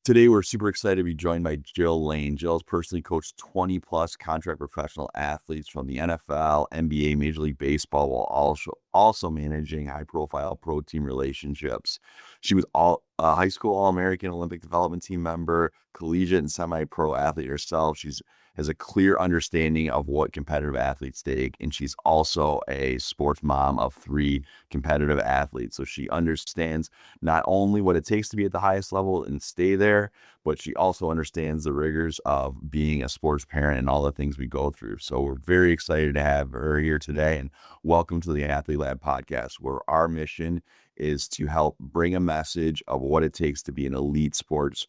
Today, we're super excited to be joined by Jill Lane. Jill has personally coached 20 plus contract professional athletes from the NFL, NBA, Major League Baseball, while also managing high profile pro team relationships. She was a high school All American Olympic development team member, collegiate and semi pro athlete herself. She's has a clear understanding of what competitive athletes take, and she's also a sports mom of three competitive athletes. So she understands not only what it takes to be at the highest level and stay there, but she also understands the rigors of being a sports parent and all the things we go through. So we're very excited to have her here today. And welcome to the Athlete Lab podcast, where our mission is to help bring a message of what it takes to be an elite sports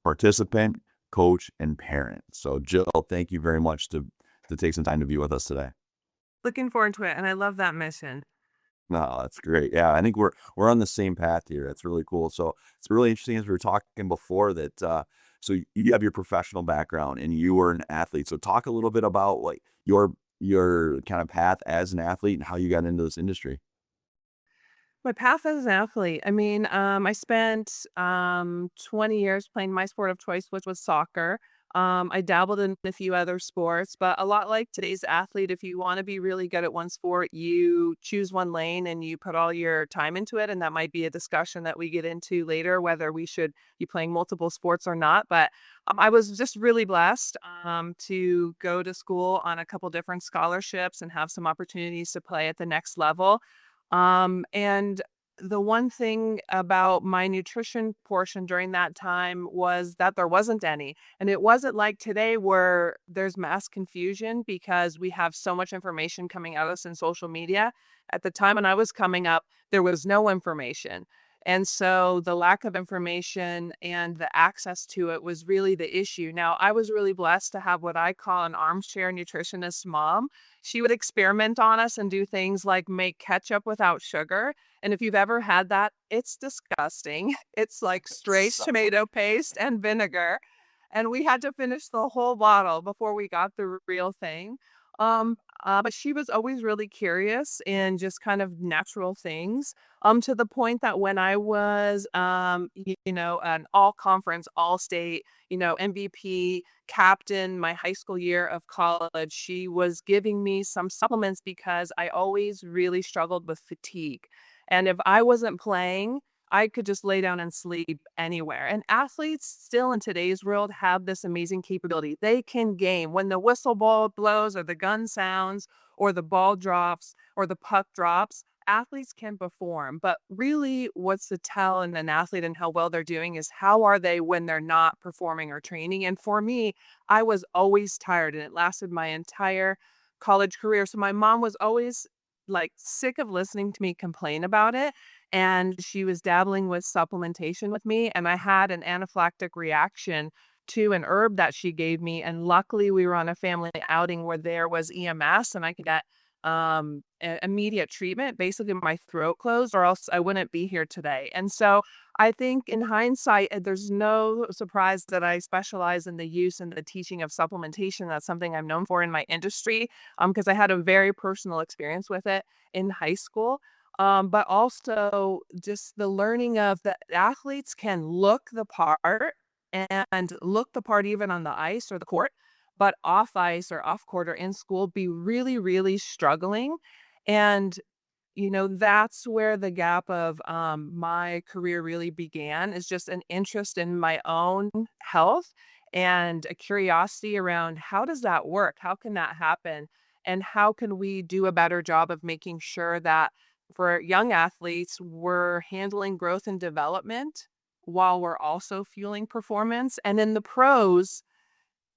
participant, coach, and parent. So Jill, thank you very much to take some time to be with us today. Looking forward to it, and I love that mission. No, that's great. Yeah, I think we're on the same path here. That's really cool. So it's really interesting as we were talking before that so you have your professional background and you were an athlete. So talk a little bit about like your kind of path as an athlete and how you got into this industry. My path as an athlete, I spent 20 years playing my sport of choice, which was soccer. I dabbled in a few other sports, but a lot like today's athlete, if you want to be really good at one sport, you choose one lane and you put all your time into it. And that might be a discussion that we get into later, whether we should be playing multiple sports or not. But I was just really blessed to go to school on a couple different scholarships and have some opportunities to play at the next level. And the one thing about my nutrition portion during that time was that there wasn't any. And it wasn't like today where there's mass confusion because we have so much information coming at us in social media. At the time when I was coming up, there was no information. And so the lack of information and the access to it was really the issue. Now, I was really blessed to have what I call an armchair nutritionist mom. She would experiment on us and do things like make ketchup without sugar. And if you've ever had that, it's disgusting. It's like straight So tomato paste and vinegar. And we had to finish the whole bottle before we got the real thing. But she was always really curious in just kind of natural things, to the point that when I was, an all conference, all state, MVP captain my high school year of college, she was giving me some supplements because I always really struggled with fatigue. And if I wasn't playing, I could just lay down and sleep anywhere. And athletes still in today's world have this amazing capability. They can game when the whistle ball blows or the gun sounds or the ball drops or the puck drops. Athletes can perform, but really what's the tell in an athlete and how well they're doing is how are they when they're not performing or training. And for me, I was always tired and it lasted my entire college career. So my mom was always like sick of listening to me complain about it. And she was dabbling with supplementation with me. And I had an anaphylactic reaction to an herb that she gave me. And luckily, we were on a family outing where there was EMS and I could get immediate treatment. Basically, my throat closed, or else I wouldn't be here today. And so I think in hindsight, there's no surprise that I specialize in the use and the teaching of supplementation. That's something I'm known for in my industry because I had a very personal experience with it in high school. But also just the learning of the athletes can look the part and look the part even on the ice or the court, but off ice or off court or in school be really, really struggling. And that's where the gap of my career really began is just an interest in my own health and a curiosity around how does that work? How can that happen? And how can we do a better job of making sure that for young athletes, we're handling growth and development while we're also fueling performance. And in the pros,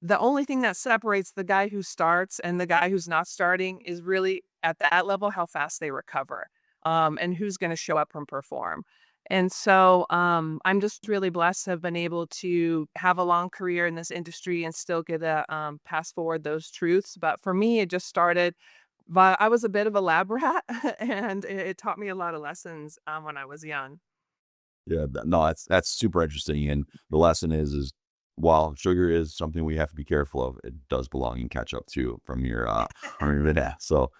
the only thing that separates the guy who starts and the guy who's not starting is really at that level how fast they recover, and who's going to show up and perform. And so I'm just really blessed to have been able to have a long career in this industry and still get to pass forward those truths. But for me, it just started. But I was a bit of a lab rat, and it taught me a lot of lessons when I was young. yeah, no, that's super interesting. And the lesson is while sugar is something we have to be careful of, it does belong in ketchup too from your yeah. So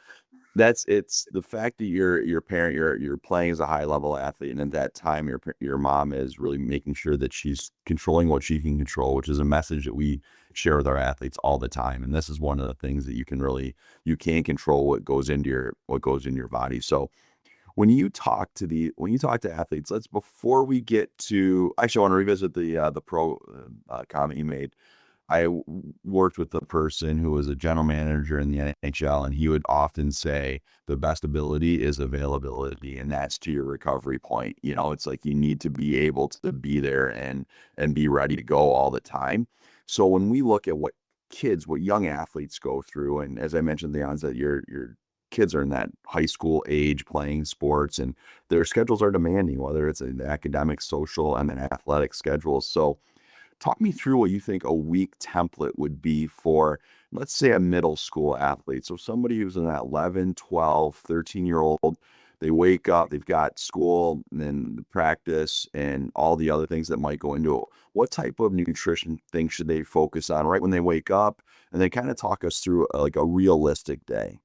That's it's the fact that your parent you're playing as a high level athlete, and at that time your mom is really making sure that she's controlling what she can control, which is a message that we share with our athletes all the time. And this is one of the things that you can control what goes into your body. So when you talk to athletes, let's before we get to actually I want to revisit the pro comment you made. Worked with a person who was a general manager in the NHL, and he would often say the best ability is availability, and that's to your recovery point. You know, it's like you need to be able to be there and be ready to go all the time. So when we look at what young athletes go through, and as I mentioned at the onset, your kids are in that high school age playing sports, and their schedules are demanding, whether it's an academic, social, and then athletic schedules. So talk me through what you think a week template would be for, let's say, a middle school athlete. So somebody who's in that 11, 12, 13-year old, they wake up, they've got school and then the practice and all the other things that might go into it. What type of nutrition things should they focus on right when they wake up? And then kind of talk us through like a realistic day.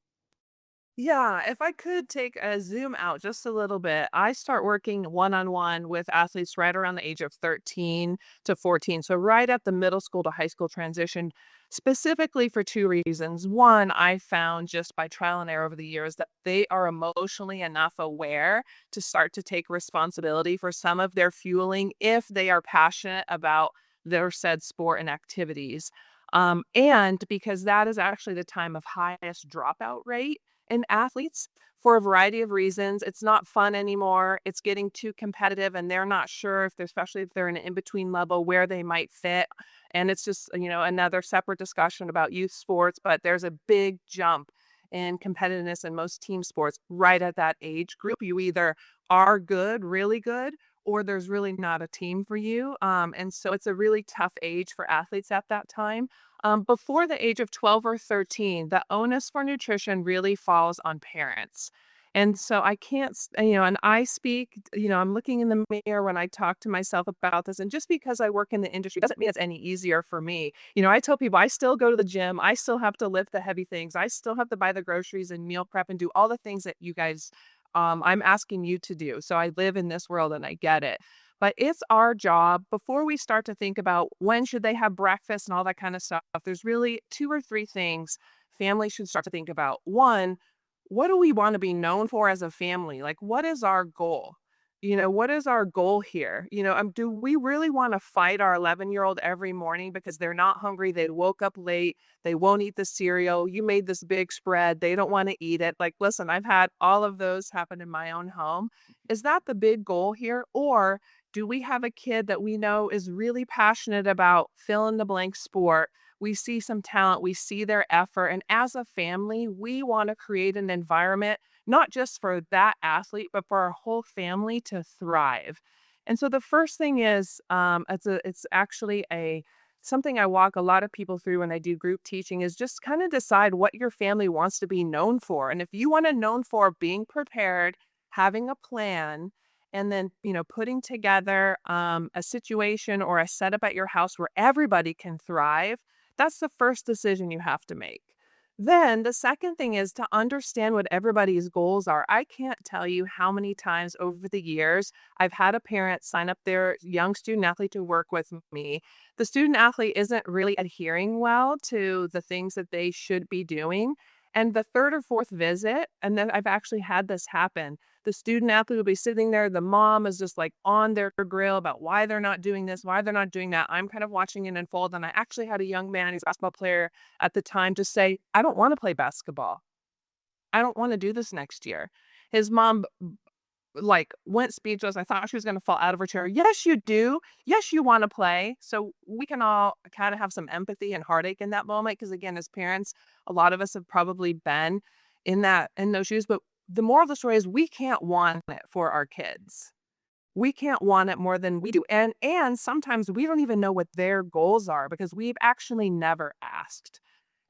Yeah, if I could take a zoom out just a little bit, I start working one-on-one with athletes right around the age of 13 to 14. So right at the middle school to high school transition, specifically for two reasons. One, I found just by trial and error over the years that they are emotionally enough aware to start to take responsibility for some of their fueling if they are passionate about their said sport and activities. And because that is actually the time of highest dropout rate in athletes for a variety of reasons. It's not fun anymore. It's getting too competitive, and they're not sure if they're, especially if they're in an in-between level, where they might fit. And it's just, another separate discussion about youth sports, but there's a big jump in competitiveness in most team sports right at that age group. You either are good, really good, or there's really not a team for you. And so it's a really tough age for athletes at that time. Before the age of 12 or 13, the onus for nutrition really falls on parents. And so I can't, and I speak, I'm looking in the mirror when I talk to myself about this. And just because I work in the industry doesn't mean it's any easier for me. I tell people I still go to the gym. I still have to lift the heavy things. I still have to buy the groceries and meal prep and do all the things that you guys, I'm asking you to do. So I live in this world and I get it. But it's our job before we start to think about when should they have breakfast and all that kind of stuff. There's really two or three things families should start to think about. One, what do we want to be known for as a family? Like, what is our goal? What is our goal here? Do we really want to fight our 11-year-old every morning because they're not hungry? They woke up late. They won't eat the cereal. You made this big spread. They don't want to eat it. Like, listen, I've had all of those happen in my own home. Is that the big goal here? Or do we have a kid that we know is really passionate about fill in the blank sport? We see some talent, we see their effort, and as a family, we want to create an environment not just for that athlete, but for our whole family to thrive. And so the first thing is, it's actually a something I walk a lot of people through when I do group teaching is just kind of decide what your family wants to be known for. And if you want to known for being prepared, having a plan, and then putting together a situation or a setup at your house where everybody can thrive, that's the first decision you have to make. Then the second thing is to understand what everybody's goals are. I can't tell you how many times over the years I've had a parent sign up their young student athlete to work with me. The student athlete isn't really adhering well to the things that they should be doing. And the third or fourth visit, and then I've actually had this happen, the student athlete will be sitting there. The mom is just like on their grill about why they're not doing this, why they're not doing that. I'm kind of watching it unfold. And I actually had a young man, he's a basketball player at the time, to say, I don't want to play basketball. I don't want to do this next year. His mom like went speechless. I thought she was going to fall out of her chair. Yes, you do. Yes, you want to play. So we can all kind of have some empathy and heartache in that moment. Because again, as parents, a lot of us have probably been in those shoes. But the moral of the story is we can't want it for our kids. We can't want it more than we do. And sometimes we don't even know what their goals are because we've actually never asked.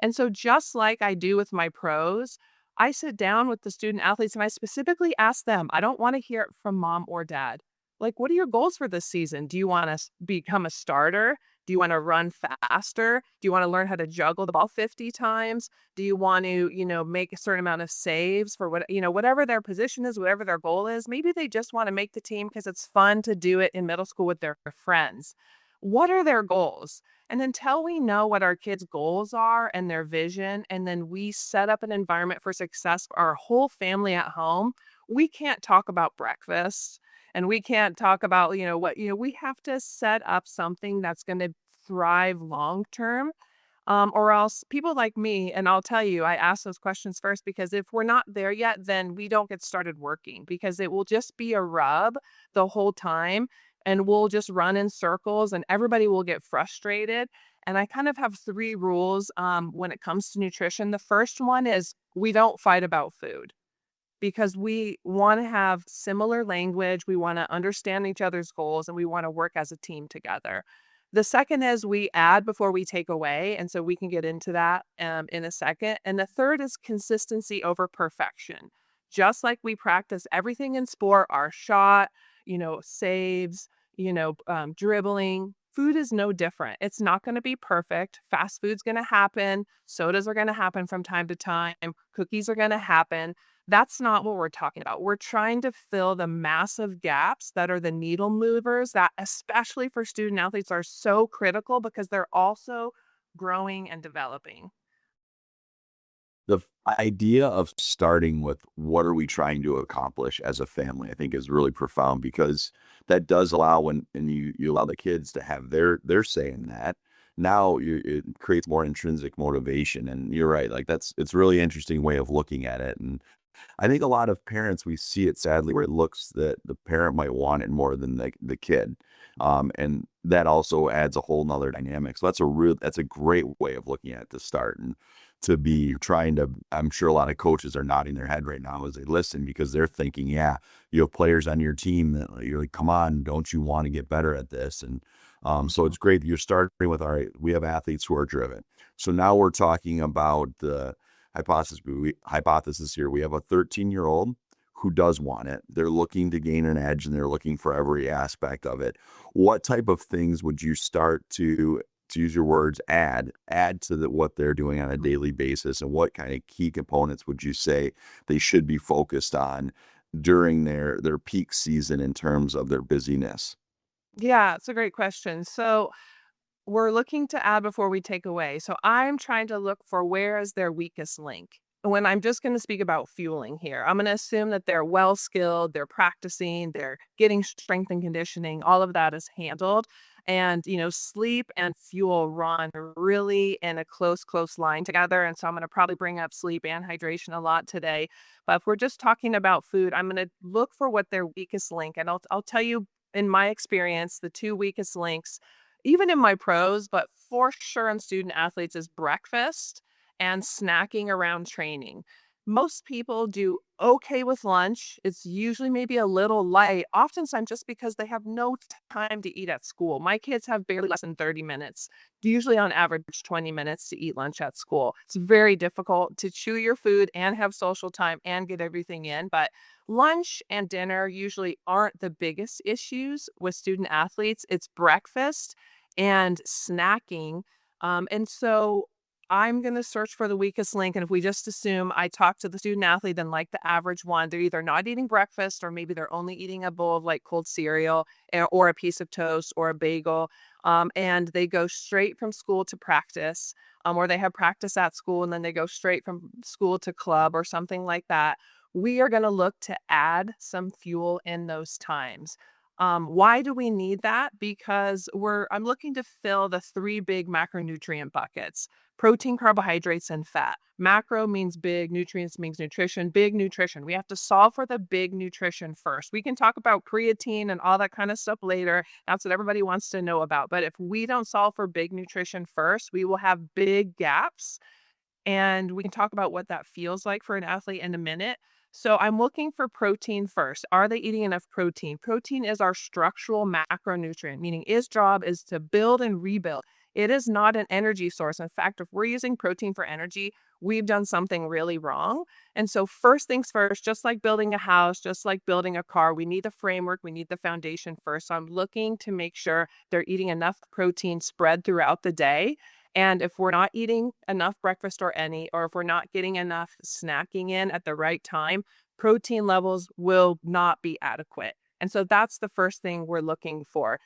And so just like I do with my pros, I sit down with the student athletes and I specifically ask them, I don't want to hear it from mom or dad. Like, what are your goals for this season? Do you want to become a starter? Do you want to run faster? Do you want to learn how to juggle the ball 50 times? Do you want to, make a certain amount of saves for whatever their position is, whatever their goal is? Maybe they just want to make the team because it's fun to do it in middle school with their friends. What are their goals? And until we know what our kids' goals are and their vision, and then we set up an environment for success for our whole family at home, we can't talk about breakfast and we can't talk about, we have to set up something that's going to thrive long term. Or else people like me, and I'll tell you, I ask those questions first because if we're not there yet, then we don't get started working because it will just be a rub the whole time and we'll just run in circles and everybody will get frustrated. And I kind of have three rules when it comes to nutrition. The first one is we don't fight about food because we want to have similar language, we want to understand each other's goals, and we want to work as a team together. The second is we add before we take away, and so we can get into that in a second. And the third is consistency over perfection. Just like we practice everything in sport, our shot, saves, dribbling. Food is no different. It's not going to be perfect. Fast food's going to happen. Sodas are going to happen from time to time. Cookies are going to happen. That's not what we're talking about. We're trying to fill the massive gaps that are the needle movers that, especially for student athletes, are so critical because they're also growing and developing. The idea of starting with what are we trying to accomplish as a family, I think is really profound because that does allow when you allow the kids to have their say in that. Now it creates more intrinsic motivation. And you're right, like it's a really interesting way of looking at it. And I think a lot of parents, we see it sadly where it looks that the parent might want it more than the kid. And that also adds a whole nother dynamic. So that's a great way of looking at it to start and to be trying to, I'm sure a lot of coaches are nodding their head right now as they listen because they're thinking, yeah, you have players on your team that you're like, come on, don't you want to get better at this? And so Mhm. it's great that you're starting with, all right, we have athletes who are driven. So now we're talking about the hypothesis here. We have a 13-year-old who does want it. They're looking to gain an edge and they're looking for every aspect of it. What type of things would you start to use your words, add to what they're doing on a daily basis, and what kind of key components would you say they should be focused on during their peak season in terms of their busyness? Yeah, it's a great question. So we're looking to add before we take away. So I'm trying to look for where is their weakest link. When I'm just going to speak about fueling here, I'm going to assume that they're well skilled, they're practicing, they're getting strength and conditioning, all of that is handled. And, sleep and fuel run really in a close line together. And so I'm going to probably bring up sleep and hydration a lot today. But if we're just talking about food, I'm going to look for what their weakest link. And I'll tell you, in my experience, the two weakest links even in my pros, but for sure in student athletes is breakfast and snacking around training. Most people do okay with lunch. It's usually maybe a little light, oftentimes just because they have no time to eat at school. My kids have barely less than 30 minutes, usually on average 20 minutes to eat lunch at school. It's very difficult to chew your food and have social time and get everything in, but lunch and dinner usually aren't the biggest issues with student athletes. It's breakfast and snacking. And so I'm going to search for the weakest link. And if we just assume I talk to the student athlete, then like the average one, they're either not eating breakfast or maybe they're only eating a bowl of like cold cereal or a piece of toast or a bagel. And they go straight from school to practice, or they have practice at school and then they go straight from school to club or something like that. We are going to look to add some fuel in those times. Why do we need that? Because I'm looking to fill the three big macronutrient buckets: protein, carbohydrates, and fat. Macro means big, nutrients means nutrition, big nutrition. We have to solve for the big nutrition first. We can talk about creatine and all that kind of stuff later. That's what everybody wants to know about. But if we don't solve for big nutrition first, we will have big gaps, and we can talk about what that feels like for an athlete in a minute. So I'm looking for protein first. Are they eating enough protein? Protein is our structural macronutrient, meaning its job is to build and rebuild. It is not an energy source. In fact, if we're using protein for energy, we've done something really wrong. And so, first things first, just like building a house, just like building a car, we need the framework, we need the foundation first. So, I'm looking to make sure they're eating enough protein spread throughout the day. And if we're not eating enough breakfast or if we're not getting enough snacking in at the right time, protein levels will not be adequate. And so that's the first thing we're looking for.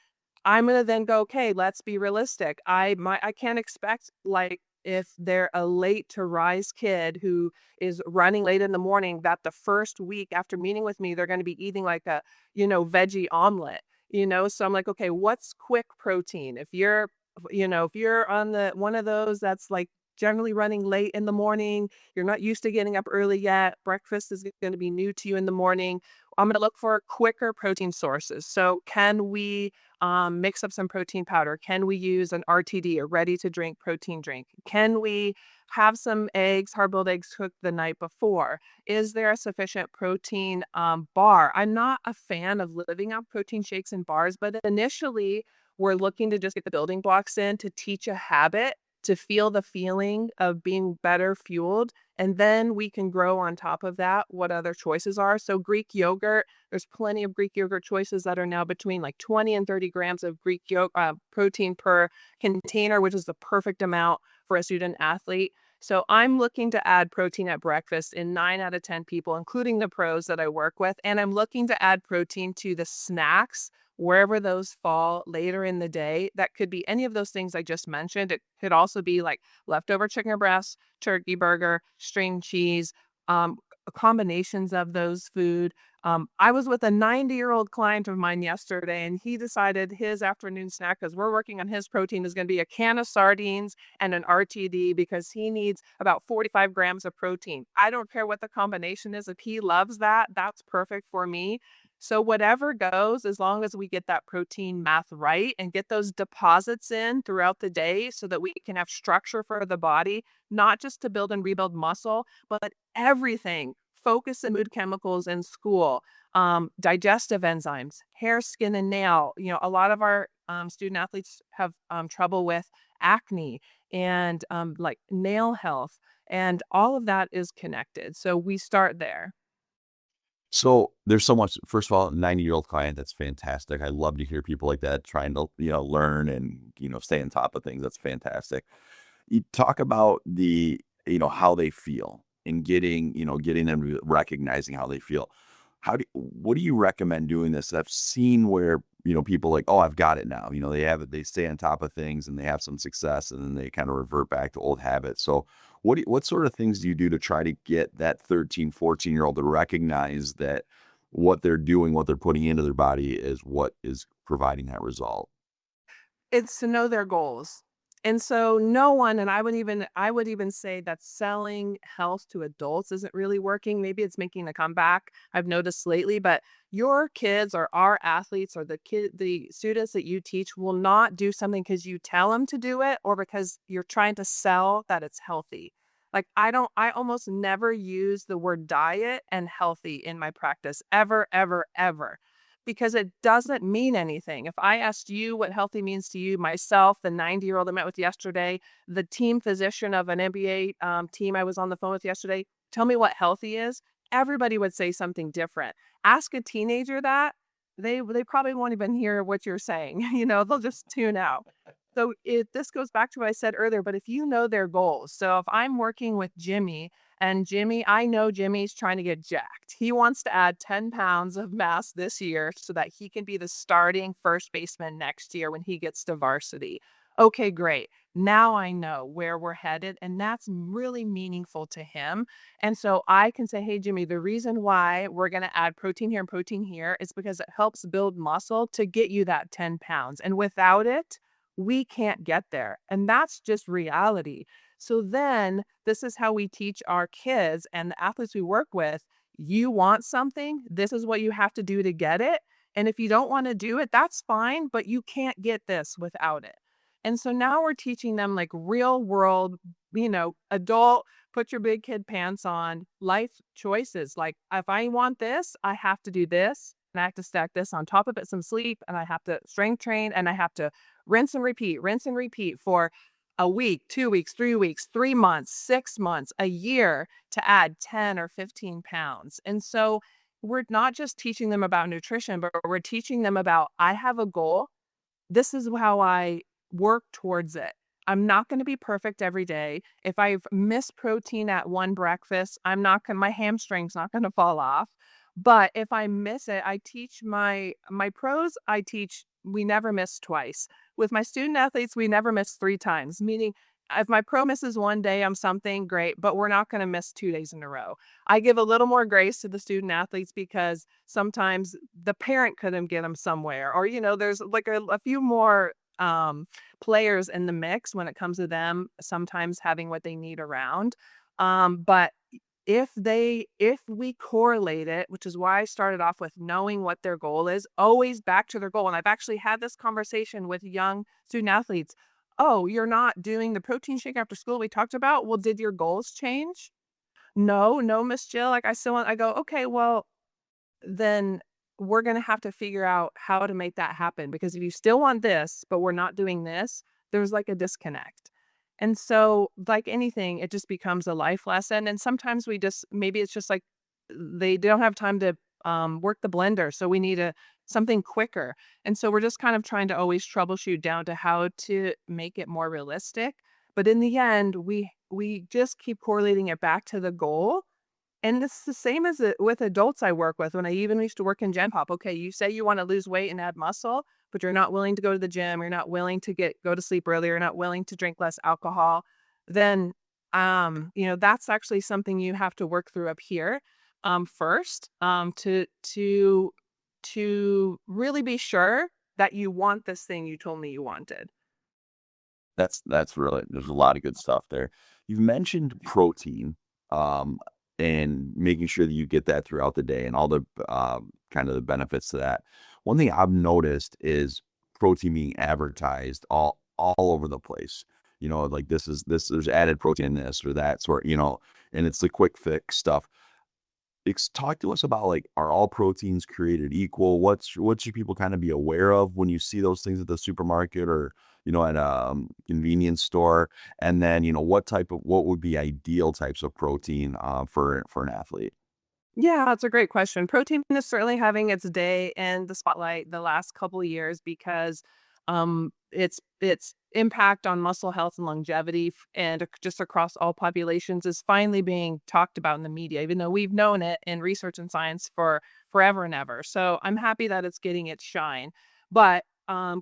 I'm gonna then go, "Okay, let's be realistic." I can't expect, like, if they're a late to rise kid who is running late in the morning, that the first week after meeting with me, they're gonna be eating like a, veggie omelet, So I'm like, "Okay, what's quick protein?" If you're on the one of those that's, like, generally running late in the morning, you're not used to getting up early yet, breakfast is gonna be new to you in the morning, I'm gonna look for quicker protein sources. So can we mix up some protein powder? Can we use an RTD, a ready to drink protein drink? Can we have some eggs, hard boiled eggs cooked the night before? Is there a sufficient protein bar? I'm not a fan of living out protein shakes and bars, but initially we're looking to just get the building blocks in to teach a habit, to feel the feeling of being better fueled. And then we can grow on top of that what other choices are. So, Greek yogurt, there's plenty of Greek yogurt choices that are now between like 20 and 30 grams of protein per container, which is the perfect amount for a student athlete. So, I'm looking to add protein at breakfast in 9 out of 10 people, including the pros that I work with. And I'm looking to add protein to the snacks wherever those fall later in the day. That could be any of those things I just mentioned. It could also be like leftover chicken breast, turkey burger, string cheese, combinations of those food. I was with a 90-year-old client of mine yesterday, and he decided his afternoon snack, because we're working on his protein, is going to be a can of sardines and an RTD because he needs about 45 grams of protein. I don't care what the combination is. If he loves that, that's perfect for me. So whatever goes, as long as we get that protein math right and get those deposits in throughout the day so that we can have structure for the body, not just to build and rebuild muscle, but everything. Focus and mood chemicals in school, digestive enzymes, hair, skin, and nail. A lot of our student athletes have trouble with acne and like nail health, and all of that is connected. So we start there. So there's so much. First of all, 90-year-old client, that's fantastic. I love to hear people like that trying to, learn and, stay on top of things. That's fantastic. You talk about how they feel and getting them recognizing how they feel. What do you recommend doing this? I've seen where, people like, oh, I've got it now. They have it, they stay on top of things and they have some success and then they kind of revert back to old habits. So what sort of things do you do to try to get that 13, 14-year-old to recognize that what they're doing, what they're putting into their body is what is providing that result? It's to know their goals. And so no one, and I would even say that selling health to adults isn't really working. Maybe it's making a comeback. I've noticed lately, but your kids or our athletes or the students that you teach will not do something because you tell them to do it or because you're trying to sell that it's healthy. Like I almost never use the word diet and healthy in my practice ever, ever, ever, because it doesn't mean anything. If I asked you what healthy means to you, myself, the 90-year-old I met with yesterday, the team physician of an NBA team I was on the phone with yesterday, tell me what healthy is, everybody would say something different. Ask a teenager that, they probably won't even hear what you're saying. They'll just tune out. So this goes back to what I said earlier, but if you know their goals, so if I'm working with Jimmy and I know Jimmy's trying to get jacked. He wants to add 10 pounds of mass this year so that he can be the starting first baseman next year when he gets to varsity. Okay, great. Now I know where we're headed, and that's really meaningful to him. And so I can say, hey, Jimmy, the reason why we're going to add protein here and protein here is because it helps build muscle to get you that 10 pounds. And without it, we can't get there. And that's just reality. So then this is how we teach our kids and the athletes we work with. You want something, this is what you have to do to get it. And if you don't want to do it, that's fine, but you can't get this without it. And so now we're teaching them like real world, adult, put your big kid pants on life choices. Like, if I want this, I have to do this. And I have to stack this on top of it, some sleep, and I have to strength train, and I have to rinse and repeat for a week, 2 weeks, 3 weeks, 3 months, 6 months, a year to add 10 or 15 pounds. And so we're not just teaching them about nutrition, but we're teaching them about I have a goal, this is how I work towards it. I'm not gonna be perfect every day. If I've missed protein at one breakfast, I'm not gonna my hamstring's not gonna fall off. But if I miss it, I teach my pros, I teach we never miss twice. With my student athletes, we never miss 3 times, meaning if my pro misses 1 day, I'm something great, but we're not gonna miss 2 days in a row. I give a little more grace to the student athletes because sometimes the parent couldn't get them somewhere or, there's like a few more players in the mix when it comes to them sometimes having what they need around. But if we correlate it, which is why I started off with knowing what their goal is, always back to their goal. And I've actually had this conversation with young student athletes. Oh, you're not doing the protein shake after school we talked about? Well, did your goals change? No, no, Miss Jill. Like I go, okay, well, then we're gonna have to figure out how to make that happen, because if you still want this, but we're not doing this, there's like a disconnect. And so, like anything, it just becomes a life lesson, and sometimes we just maybe it's just like they don't have time to, work the blender, so we need something quicker. And so we're just kind of trying to always troubleshoot down to how to make it more realistic, but in the end, we just keep correlating it back to the goal, and it's the same as it with adults I work with when I even used to work in Gen Pop. Okay, you say you wanna lose weight and add muscle, but you're not willing to go to the gym, you're not willing to go to sleep earlier, you're not willing to drink less alcohol, then, that's actually something you have to work through up here, first, to really be sure that you want this thing you told me you wanted. That's really there's a lot of good stuff there. You've mentioned protein, um, and making sure that you get that throughout the day and all the, kind of the benefits to that. One thing I've noticed is protein being advertised all over the place. Like there's added protein in this or that sort, and it's the quick fix stuff. Talk to us about like, are all proteins created equal? What should people kind of be aware of when you see those things at the supermarket or at a convenience store? And then what would be ideal types of protein for an athlete? Yeah, that's a great question. Protein is certainly having its day in the spotlight the last couple of years because its impact on muscle health and longevity and just across all populations is finally being talked about in the media, even though we've known it in research and science for forever and ever. So I'm happy that it's getting its shine. But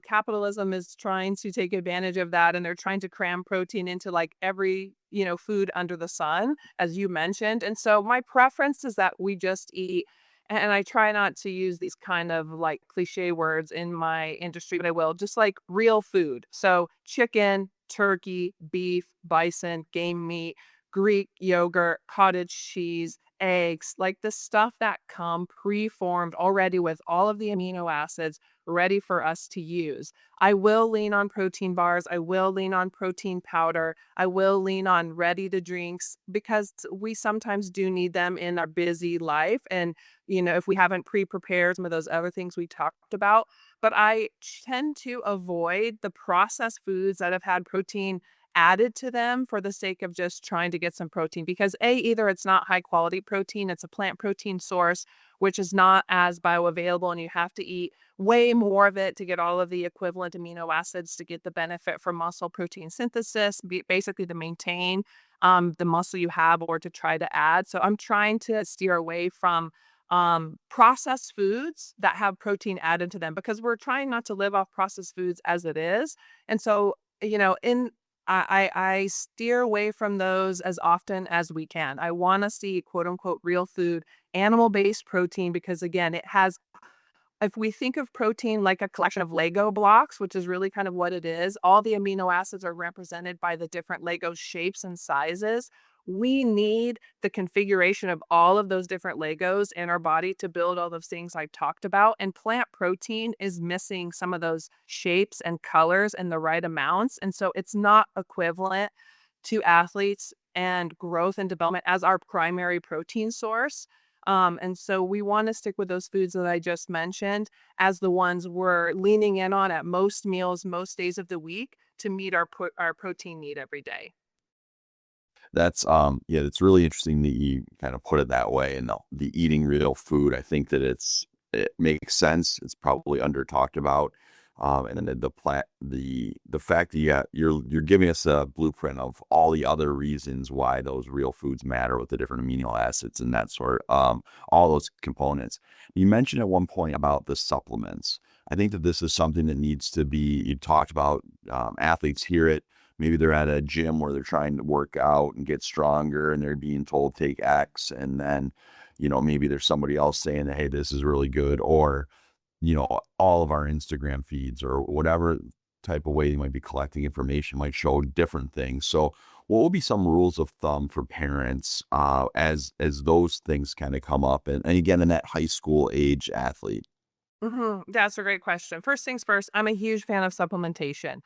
capitalism is trying to take advantage of that, and they're trying to cram protein into like every food under the sun, as you mentioned. And so my preference is that we just eat, and I try not to use these kind of like cliche words in my industry, but I will, just like real food. So chicken, turkey, beef, bison, game meat, Greek yogurt, cottage cheese, eggs, like the stuff that come pre-formed already with all of the amino acids ready for us to use. I will lean on protein bars. I will lean on protein powder. I will lean on ready to drinks because we sometimes do need them in our busy life. And, if we haven't pre-prepared some of those other things we talked about, but I tend to avoid the processed foods that have had protein added to them for the sake of just trying to get some protein because either it's not high quality protein, it's a plant protein source, which is not as bioavailable, and you have to eat way more of it to get all of the equivalent amino acids to get the benefit from muscle protein synthesis, basically to maintain the muscle you have or to try to add. So I'm trying to steer away from processed foods that have protein added to them because we're trying not to live off processed foods as it is. And so, in I steer away from those as often as we can. I want to see quote unquote real food, animal-based protein, because again, it has if we think of protein like a collection of Lego blocks, which is really kind of what it is, all the amino acids are represented by the different Lego shapes and sizes. We need the configuration of all of those different Legos in our body to build all those things I talked about. And plant protein is missing some of those shapes and colors in the right amounts. And so it's not equivalent to athletes and growth and development as our primary protein source. And so we want to stick with those foods that I just mentioned as the ones we're leaning in on at most meals, most days of the week to meet our protein need every day. That's yeah, it's really interesting that you kind of put it that way and the eating real food. I think that it makes sense. It's probably under talked about. And then the fact that you're giving us a blueprint of all the other reasons why those real foods matter with the different amino acids and that sort all those components. You mentioned at one point about the supplements. I think that this is something that needs to be you talked about athletes hear it. Maybe they're at a gym where they're trying to work out and get stronger and they're being told take X and then, maybe there's somebody else saying that, hey, this is really good, or, all of our Instagram feeds or whatever type of way you might be collecting information might show different things. So what will be some rules of thumb for parents as those things kind of come up and again in that high school age athlete? That's a great question. First things first, I'm a huge fan of supplementation.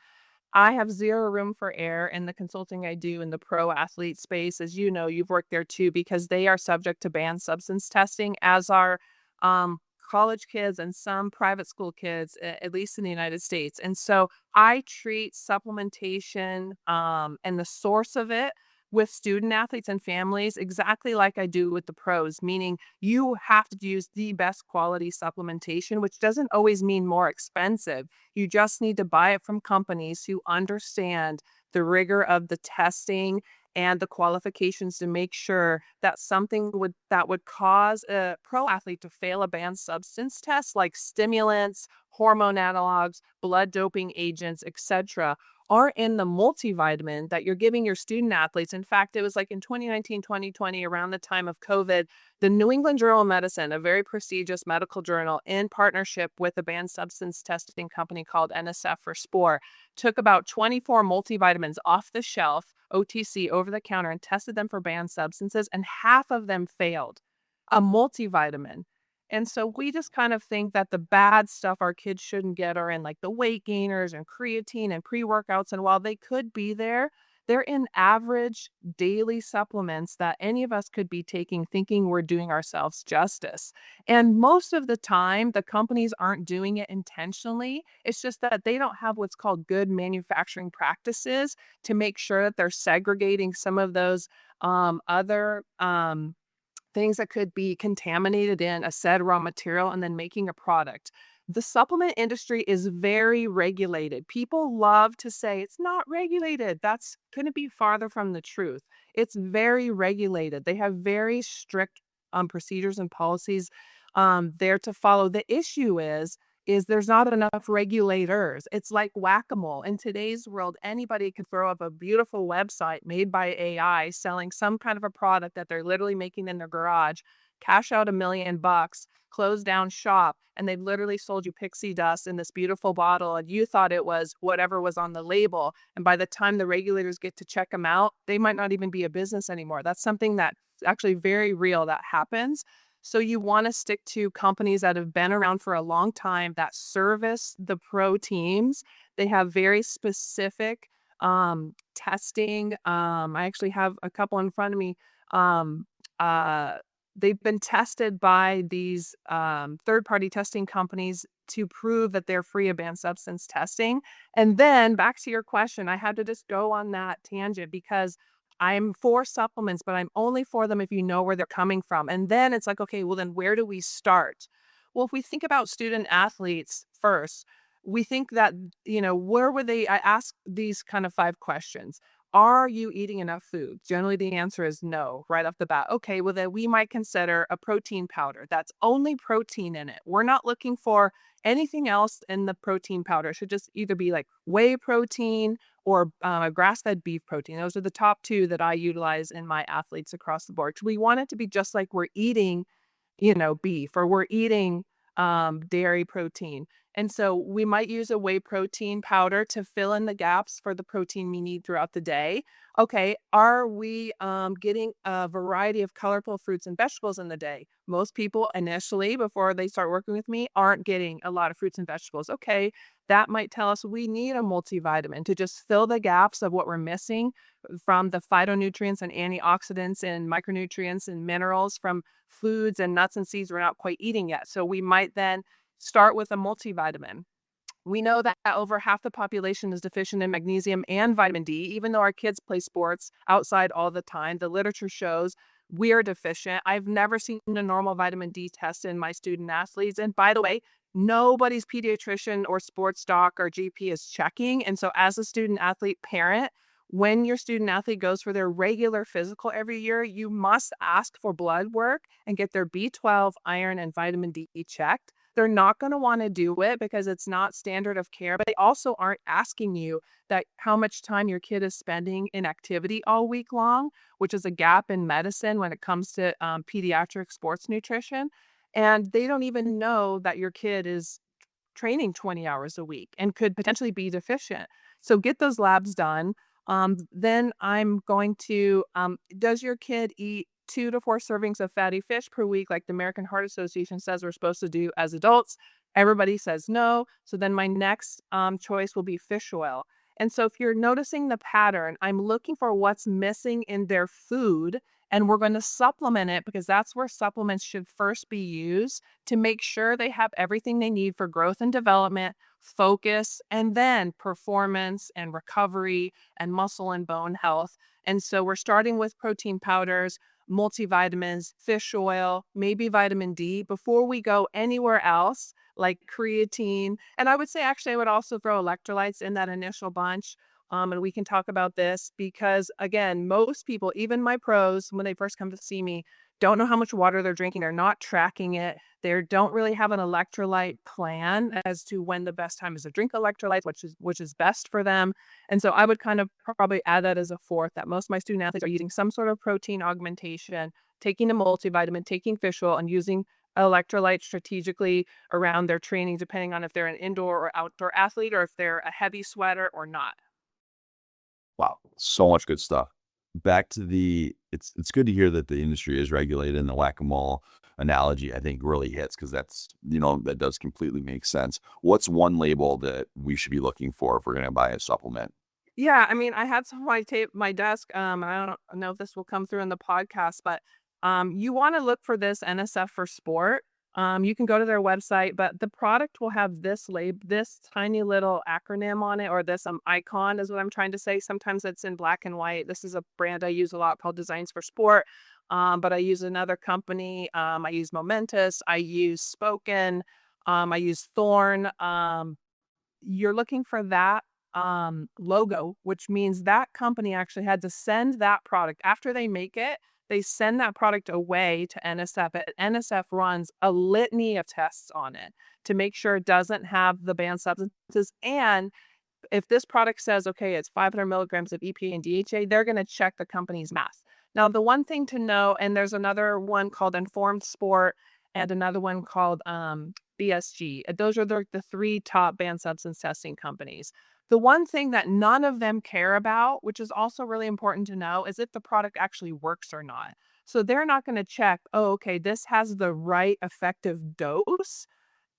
I have zero room for error in the consulting I do in the pro athlete space. As you know, you've worked there too, because they are subject to banned substance testing, as are um, college kids and some private school kids, at least in the United States. And so I treat supplementation and the source of it with student athletes and families exactly like I do with the pros, meaning you have to use the best quality supplementation, which doesn't always mean more expensive. You just need to buy it from companies who understand the rigor of the testing and the qualifications to make sure that that would cause a pro athlete to fail a banned substance test like stimulants, hormone analogs, blood doping agents, etc. are in the multivitamin that you're giving your student athletes. In fact, it was like in 2019, 2020, around the time of COVID, the New England Journal of Medicine, a very prestigious medical journal in partnership with a banned substance testing company called NSF for Spore, took about 24 multivitamins off the shelf, OTC, over the counter, and tested them for banned substances, and half of them failed. A multivitamin. And so we just kind of think that the bad stuff our kids shouldn't get are in like the weight gainers and creatine and pre-workouts. And while they could be there, they're in average daily supplements that any of us could be taking, thinking we're doing ourselves justice. And most of the time, the companies aren't doing it intentionally. It's just that they don't have what's called good manufacturing practices to make sure that they're segregating some of those other things that could be contaminated in a said raw material and then making a product. The supplement industry is very regulated. People love to say it's not regulated. That's going to be farther from the truth. It's very regulated. They have very strict procedures and policies there to follow. The issue is there's not enough regulators. It's like whack-a-mole. In today's world, anybody could throw up a beautiful website made by AI selling some kind of a product that they're literally making in their garage, cash out $1 million, close down shop, and they've literally sold you pixie dust in this beautiful bottle, and you thought it was whatever was on the label. And by the time the regulators get to check them out, they might not even be a business anymore. That's something that's actually very real that happens. So you want to stick to companies that have been around for a long time that service the pro teams. They have very specific testing. I actually have a couple in front of me. Um, uh, they've been tested by these third-party testing companies to prove that they're free of banned substance testing. And then back to your question, I had to just go on that tangent because I'm for supplements, but I'm only for them if you know where they're coming from. And then it's like, okay, well, then where do we start? Well, if we think about student athletes first, we think that, where would they? I ask these kind of 5 questions. Are you eating enough food? Generally, the answer is no, right off the bat. Okay, well, then we might consider a protein powder that's only protein in it. We're not looking for anything else in the protein powder. It should just either be like whey protein or a grass-fed beef protein. Those are the top 2 that I utilize in my athletes across the board. We want it to be just like we're eating, beef or we're eating dairy protein. And so we might use a whey protein powder to fill in the gaps for the protein we need throughout the day. Okay, are we getting a variety of colorful fruits and vegetables in the day? Most people initially, before they start working with me, aren't getting a lot of fruits and vegetables. Okay, that might tell us we need a multivitamin to just fill the gaps of what we're missing from the phytonutrients and antioxidants and micronutrients and minerals from foods and nuts and seeds we're not quite eating yet. So we might then start with a multivitamin. We know that over half the population is deficient in magnesium and vitamin D, even though our kids play sports outside all the time. The literature shows we are deficient. I've never seen a normal vitamin D test in my student athletes. And by the way, nobody's pediatrician or sports doc or GP is checking. And so, as a student athlete parent, when your student athlete goes for their regular physical every year, you must ask for blood work and get their B12, iron, and vitamin D checked. They're not gonna wanna do it because it's not standard of care, but they also aren't asking you that how much time your kid is spending in activity all week long, which is a gap in medicine when it comes to, pediatric sports nutrition, and they don't even know that your kid is training 20 hours a week and could potentially be deficient. So get those labs done. Then I'm going to, does your kid eat 2 to 4 servings of fatty fish per week, like the American Heart Association says we're supposed to do as adults? Everybody says no. So then my next choice will be fish oil. And so if you're noticing the pattern, I'm looking for what's missing in their food and we're going to supplement it because that's where supplements should first be used to make sure they have everything they need for growth and development, focus, and then performance and recovery and muscle and bone health. And so we're starting with protein powders, multivitamins, fish oil, maybe vitamin D before we go anywhere else like creatine. And I would say actually I would also throw electrolytes in that initial bunch. And we can talk about this because again, most people, even my pros, when they first come to see me, don't know how much water they're drinking. They're not tracking it. They don't really have an electrolyte plan as to when the best time is to drink electrolytes, which is best for them. And so I would kind of probably add that as a fourth that most of my student athletes are using some sort of protein augmentation, taking a multivitamin, taking fish oil, and using electrolytes strategically around their training, depending on if they're an indoor or outdoor athlete or if they're a heavy sweater or not. Wow, so much good stuff. Back to the it's good to hear that the industry is regulated and the whack-a-mole analogy I think really hits because that's that does completely make sense. What's one label that we should be looking for if we're gonna buy a supplement? Yeah, I mean, I had some on my desk, I don't know if this will come through in the podcast, but, you wanna look for this NSF for sport. You can go to their website, but the product will have this tiny little acronym on it or this, icon is what I'm trying to say. Sometimes it's in black and white. This is a brand I use a lot called Designs for Sport, but I use another company. I use Momentous, I use Spoken, I use Thorn, you're looking for that logo, which means that company actually had to send that product after they make it. They send that product away to NSF. And NSF runs a litany of tests on it to make sure it doesn't have the banned substances. And if this product says, okay, it's 500 milligrams of EPA and DHA, they're going to check the company's math. Now, the one thing to know, and there's another one called Informed Sport and another one called BSG. Those are the three top banned substance testing companies. The one thing that none of them care about, which is also really important to know, is if the product actually works or not. So they're not going to check, oh, okay, this has the right effective dose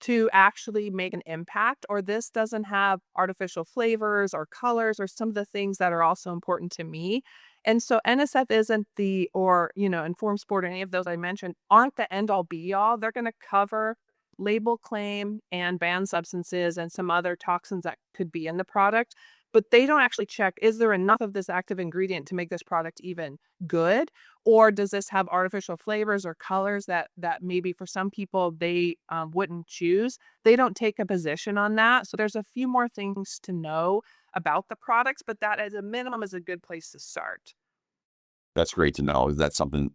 to actually make an impact, or this doesn't have artificial flavors or colors or some of the things that are also important to me. And so NSF isn't Informed Sport, any of those I mentioned aren't the end all be all. They're going to cover label claim and banned substances and some other toxins that could be in the product, but they don't actually check, is there enough of this active ingredient to make this product even good? Or does this have artificial flavors or colors that maybe for some people they wouldn't choose? They don't take a position on that. So there's a few more things to know about the products, but that as a minimum is a good place to start. That's great to know. That's something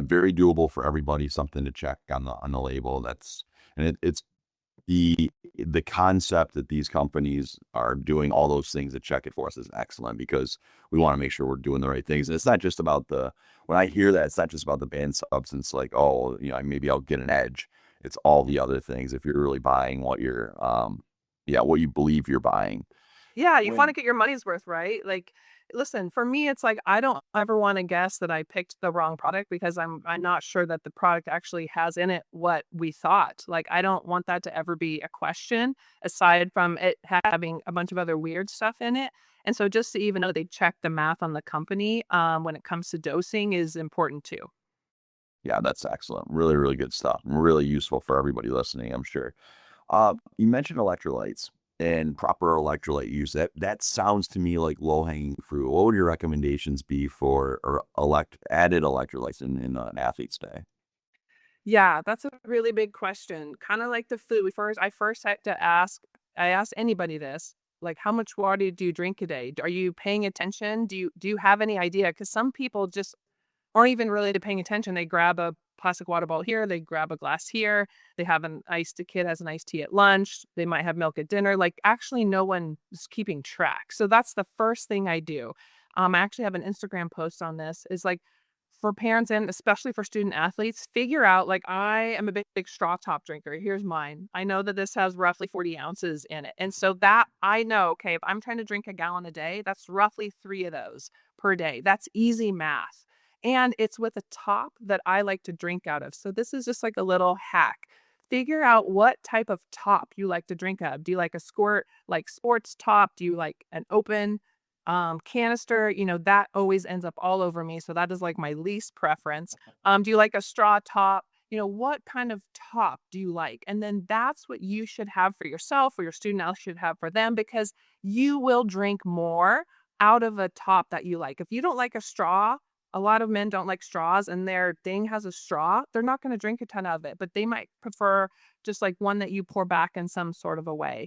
very doable for everybody, something to check on the label. It's the concept that these companies are doing all those things to check it for us is excellent because we want to make sure we're doing the right things. And it's not just about when I hear that, it's not just about the banned substance, like, oh, maybe I'll get an edge. It's all the other things if you're really buying what you're, yeah, what you believe you're buying. Yeah, you wanna When get your money's worth, right? Like, listen, for me, it's like, I don't ever wanna guess that I picked the wrong product because I'm not sure that the product actually has in it what we thought. Like, I don't want that to ever be a question, aside from it having a bunch of other weird stuff in it. And so just to even know they check the math on the company, when it comes to dosing is important too. Yeah, that's excellent. Really, really good stuff. Really useful for everybody listening, I'm sure. You mentioned electrolytes and proper electrolyte use. That sounds to me like low-hanging fruit. What would your recommendations be for or added electrolytes in an athlete's day? Yeah, that's a really big question. Kinda like the food. I first had to ask I asked anybody this, like, "How much water do you drink a day? Are you paying attention? Do you have any idea?" Because some people just aren't even really paying attention. They grab a plastic water bottle here, they grab a glass here, they have a kid has an iced tea at lunch, they might have milk at dinner. Like, actually, no one is keeping track. So that's the first thing I do. I actually have an Instagram post on this, is like for parents and especially for student athletes, figure out like I am a big straw top drinker. Here's mine. I know that this has roughly 40 ounces in it. And so that I know, okay, if I'm trying to drink a gallon a day, that's roughly 3 of those per day. That's easy math. And it's with a top that I like to drink out of. So this is just like a little hack. Figure out what type of top you like to drink out of. Do you like a squirt, like sports top? Do you like an open canister? That always ends up all over me. So that is like my least preference. Do you like a straw top? What kind of top do you like? And then that's what you should have for yourself or your student else should have for them because you will drink more out of a top that you like. If you don't like a straw, a lot of men don't like straws and their thing has a straw, they're not gonna drink a ton of it, but they might prefer just, like, one that you pour back in some sort of a way.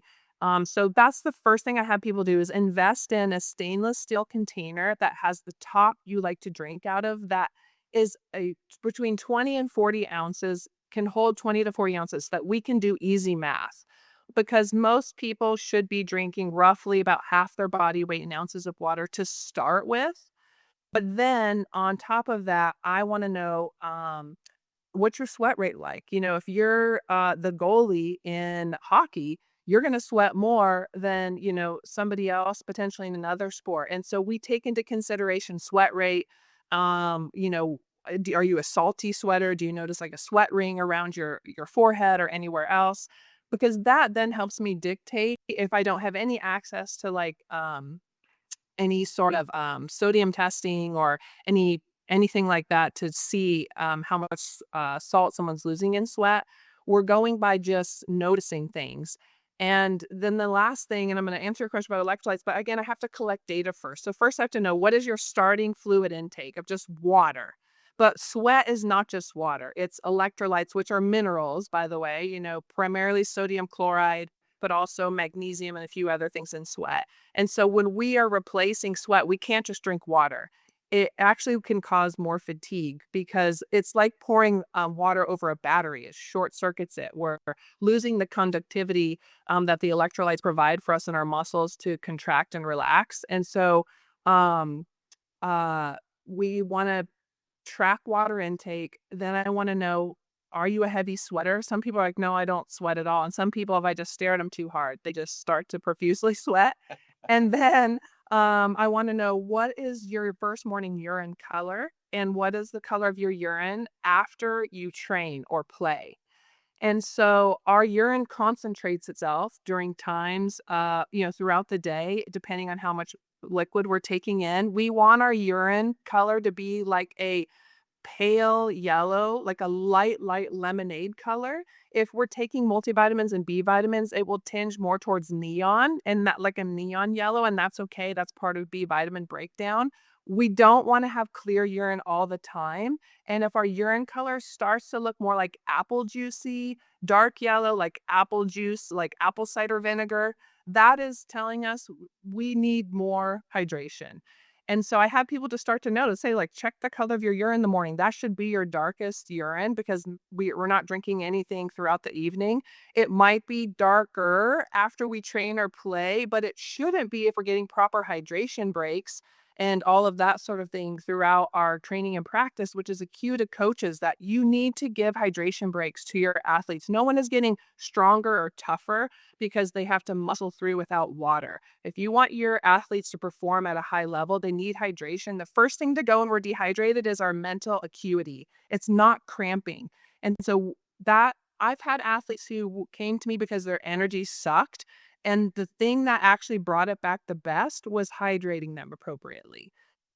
So that's the first thing I have people do is invest in a stainless steel container that has the top you like to drink out of that is a between 20 and 40 ounces, can hold 20 to 40 ounces, that we can do easy math. Because most people should be drinking roughly about half their body weight in ounces of water to start with. But then on top of that, I wanna know, what's your sweat rate like? If you're, the goalie in hockey, you're gonna sweat more than, somebody else potentially in another sport, and so we take into consideration sweat rate, are you a salty sweater? Do you notice, like, a sweat ring around your forehead or anywhere else? Because that then helps me dictate if I don't have any access to, like, any sort of, sodium testing or anything like that to see, how much, salt someone's losing in sweat. We're going by just noticing things. And then the last thing, and I'm gonna answer your question about electrolytes, but again, I have to collect data first. So first I have to know what is your starting fluid intake of just water. But sweat is not just water, it's electrolytes, which are minerals, by the way, primarily sodium chloride, but also magnesium and a few other things in sweat. And so when we are replacing sweat, we can't just drink water. It actually can cause more fatigue because it's like pouring water over a battery. It short circuits it. We're losing the conductivity that the electrolytes provide for us in our muscles to contract and relax. And so um, uh, we want to track water intake. Then I want to know, are you a heavy sweater? Some people are like, no, I don't sweat at all. And some people, if I just stare at them too hard, they just start to profusely sweat. And then I want to know, what is your first morning urine color? And what is the color of your urine after you train or play? And so our urine concentrates itself during times, throughout the day, depending on how much liquid we're taking in. We want our urine color to be like a pale yellow, like a light lemonade color. If we're taking multivitamins and B vitamins, it will tinge more towards neon and that like a neon yellow, and that's okay. That's part of B vitamin breakdown. We don't want to have clear urine all the time. And if our urine color starts to look more like apple juicy, dark yellow, like apple juice, like apple cider vinegar, that is telling us we need more hydration. And so I have people to start to notice, say, like, check the color of your urine in the morning. That should be your darkest urine because we're not drinking anything throughout the evening. It might be darker after we train or play, but it shouldn't be if we're getting proper hydration breaks. and all of that sort of thing throughout our training and practice, which is a cue to coaches that you need to give hydration breaks to your athletes. No one is getting stronger or tougher because they have to muscle through without water. If you want your athletes to perform at a high level, they need hydration. The first thing to go when we're dehydrated is our mental acuity. It's not cramping. And so that I've had athletes who came to me because their energy sucked. And the thing that actually brought it back the best was hydrating them appropriately.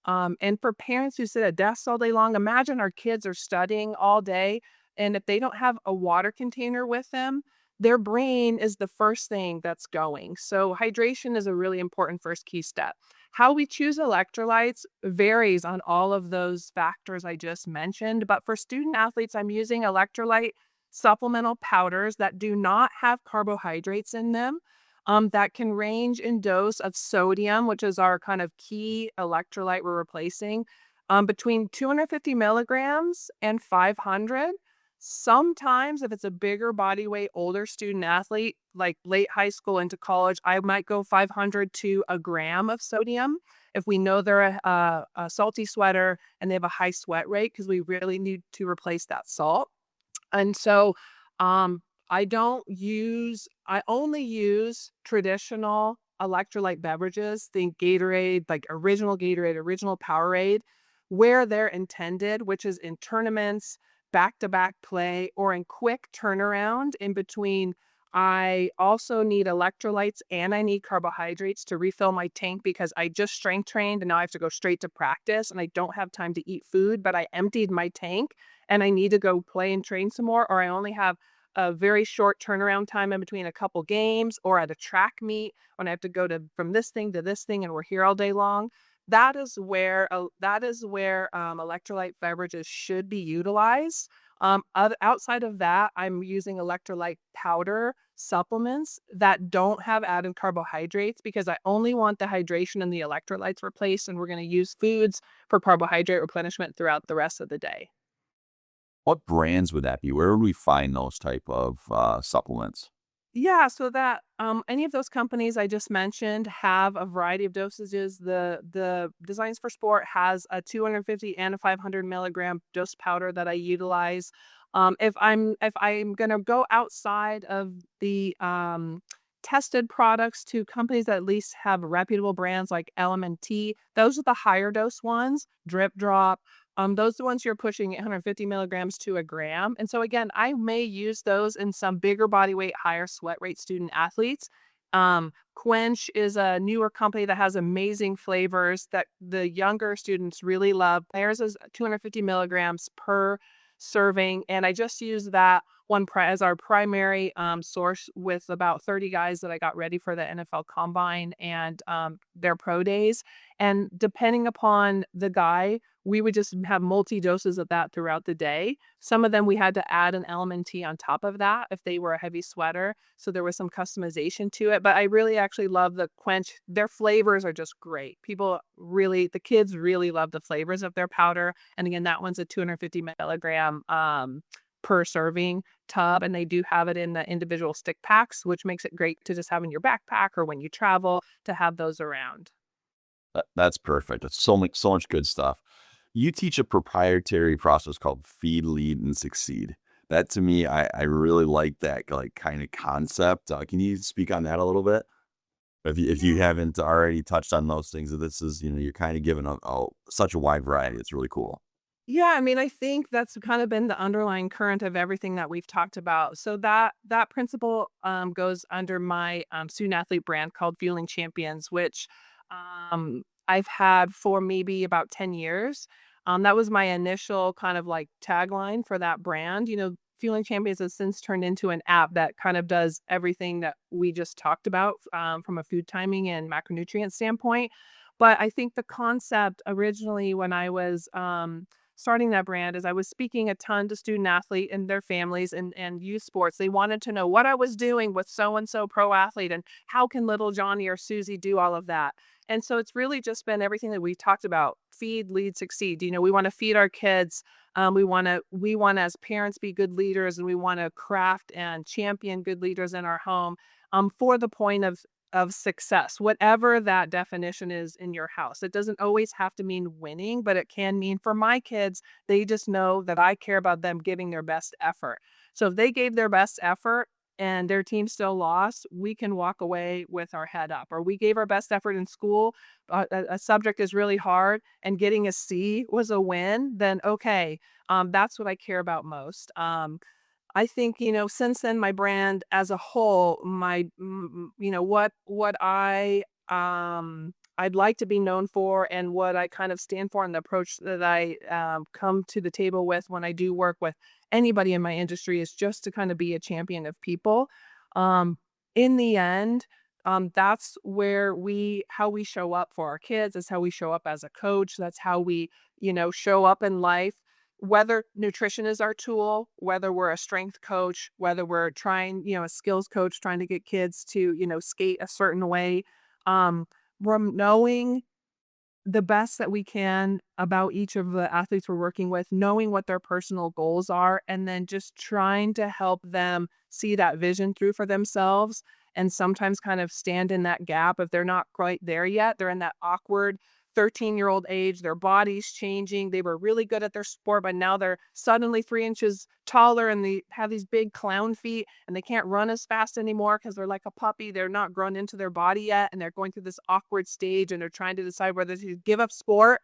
And for parents who sit at desks all day long, imagine our kids are studying all day. And if they don't have a water container with them, their brain is the first thing that's going. So hydration is a really important first key step. How we choose electrolytes varies on all of those factors I just mentioned, but for student athletes, I'm using electrolyte supplemental powders that do not have carbohydrates in them. That can range in dose of sodium, which is our kind of key electrolyte we're replacing, between 250 milligrams and 500. Sometimes, if it's a bigger body weight, older student athlete, like late high school into college, I might go 500 to a gram of sodium if we know they're a salty sweater and they have a high sweat rate, because we really need to replace that salt. And so, um, I only use traditional electrolyte beverages, think Gatorade, like original Gatorade, original Powerade, where they're intended, which is in tournaments, back-to-back play, or in quick turnaround in between. I also need electrolytes and I need carbohydrates to refill my tank because I just strength trained and now I have to go straight to practice and I don't have time to eat food, but I emptied my tank and I need to go play and train some more, or I only have a very short turnaround time in between a couple games or at a track meet when I have to go to from this thing to this thing and we're here all day long. That is where electrolyte beverages should be utilized. Outside of that, I'm using electrolyte powder supplements that don't have added carbohydrates because I only want the hydration and the electrolytes replaced, and we're going to use foods for carbohydrate replenishment throughout the rest of the day. What brands would that be? Where would we find those type of supplements? Yeah, so that any of those companies I just mentioned have a variety of dosages. The Designs for Sport has a 250 and a 500 milligram dose powder that I utilize. If I'm gonna go outside of the tested products to companies that at least have reputable brands like LMNT, those are the higher dose ones. Drip Drop, those are the ones you're pushing 150 milligrams to a gram. And so again, I may use those in some bigger body weight, higher sweat rate student athletes. Quench is a newer company that has amazing flavors that the younger students really love. Theirs is 250 milligrams per serving. And I just use that as our primary source with about 30 guys that I got ready for the NFL Combine and their pro days. And depending upon the guy, we would just have multi doses of that throughout the day. Some of them we had to add an LMNT on top of that if they were a heavy sweater. So there was some customization to it. But I really actually love the Quench. Their flavors are just great. The kids really love the flavors of their powder. And again, that one's a 250 milligram per serving tub. And they do have it in the individual stick packs, which makes it great to just have in your backpack or when you travel to have those around. That's perfect. That's so much good stuff. You teach a proprietary process called feed, lead, and succeed. That to me, I really like that like kind of concept. Can you speak on that a little bit? If you haven't already touched on those things, this is you're kind of given such a wide variety. It's really cool. Yeah, I mean, I think that's kind of been the underlying current of everything that we've talked about. So that principle goes under my student athlete brand called Fueling Champions, which I've had for maybe about 10 years. That was my initial kind of like tagline for that brand. Fueling Champions has since turned into an app that kind of does everything that we just talked about from a food timing and macronutrient standpoint. But I think the concept originally when I was starting that brand is I was speaking a ton to student athlete and their families and youth sports. They wanted to know what I was doing with so and so pro athlete and how can little Johnny or Susie do all of that. And so it's really just been everything that we talked about: feed, lead, succeed. We want to feed our kids. We want to as parents be good leaders, and we want to craft and champion good leaders in our home. For the point of of success, whatever that definition is in your house. It doesn't always have to mean winning, but it can mean for my kids, they just know that I care about them giving their best effort. So if they gave their best effort and their team still lost, we can walk away with our head up. Or we gave our best effort in school, a subject is really hard, and getting a C was a win, then okay, that's what I care about most. I think, since then, my brand as a whole, what I'd like to be known for and what I kind of stand for and the approach that I come to the table with when I do work with anybody in my industry is just to kind of be a champion of people. Um, in the end, that's how we show up for our kids. That's how we show up as a coach. That's how we, show up in life, whether nutrition is our tool, whether we're a strength coach, whether we're trying, a skills coach trying to get kids to, skate a certain way, um, we're knowing the best that we can about each of the athletes we're working with, knowing what their personal goals are, and then just trying to help them see that vision through for themselves. And sometimes kind of stand in that gap if they're not quite there yet. They're in that awkward 13-year-old age, their body's changing. They were really good at their sport, but now they're suddenly 3 inches taller and they have these big clown feet and they can't run as fast anymore because they're like a puppy. They're not grown into their body yet. And they're going through this awkward stage and they're trying to decide whether to give up sport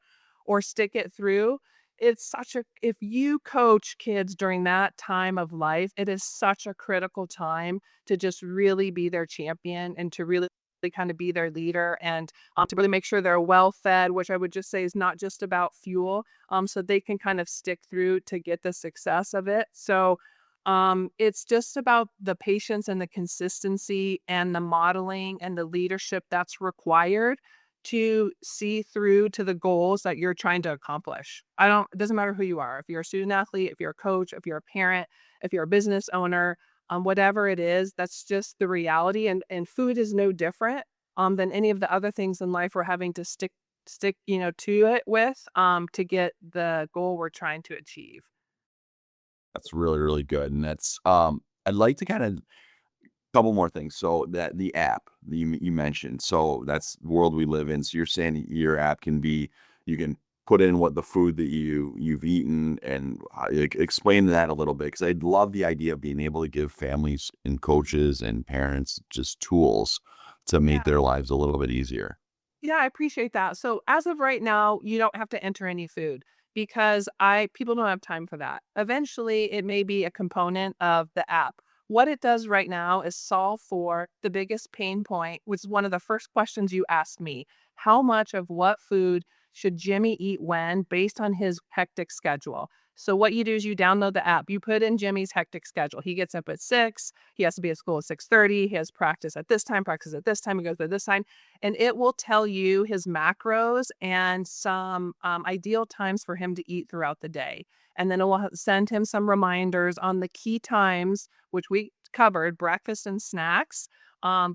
or stick it through. If you coach kids during that time of life, it is such a critical time to just really be their champion and to really kind of be their leader and to really make sure they're well fed, which I would just say is not just about fuel, so they can kind of stick through to get the success of it. So it's just about the patience and the consistency and the modeling and the leadership that's required to see through to the goals that you're trying to accomplish. It doesn't matter who you are. If you're a student athlete, if you're a coach, if you're a parent, if you're a business owner, whatever it is, that's just the reality. And food is no different than any of the other things in life we're having to stick, to it with to get the goal we're trying to achieve. That's really, really good, and I'd like to kinda couple more things. So that the app that you mentioned, so that's the world we live in. So you're saying your app can be you can put in what the food that you've eaten and explain that a little bit because I'd love the idea of being able to give families and coaches and parents just tools to make Yeah. their lives a little bit easier. Yeah, I appreciate that. So as of right now, you don't have to enter any food because I people don't have time for that. Eventually, it may be a component of the app. What it does right now is solve for the biggest pain point, which is one of the first questions you asked me. How much of what food should Jimmy eat when based on his hectic schedule? So what you do is you download the app. You put in Jimmy's hectic schedule. He gets up at 6, he has to be at school at 6:30, he has practice at this time, he goes at this time, and it will tell you his macros and some ideal times for him to eat throughout the day. And then it will send him some reminders on the key times, which we covered breakfast and snacks,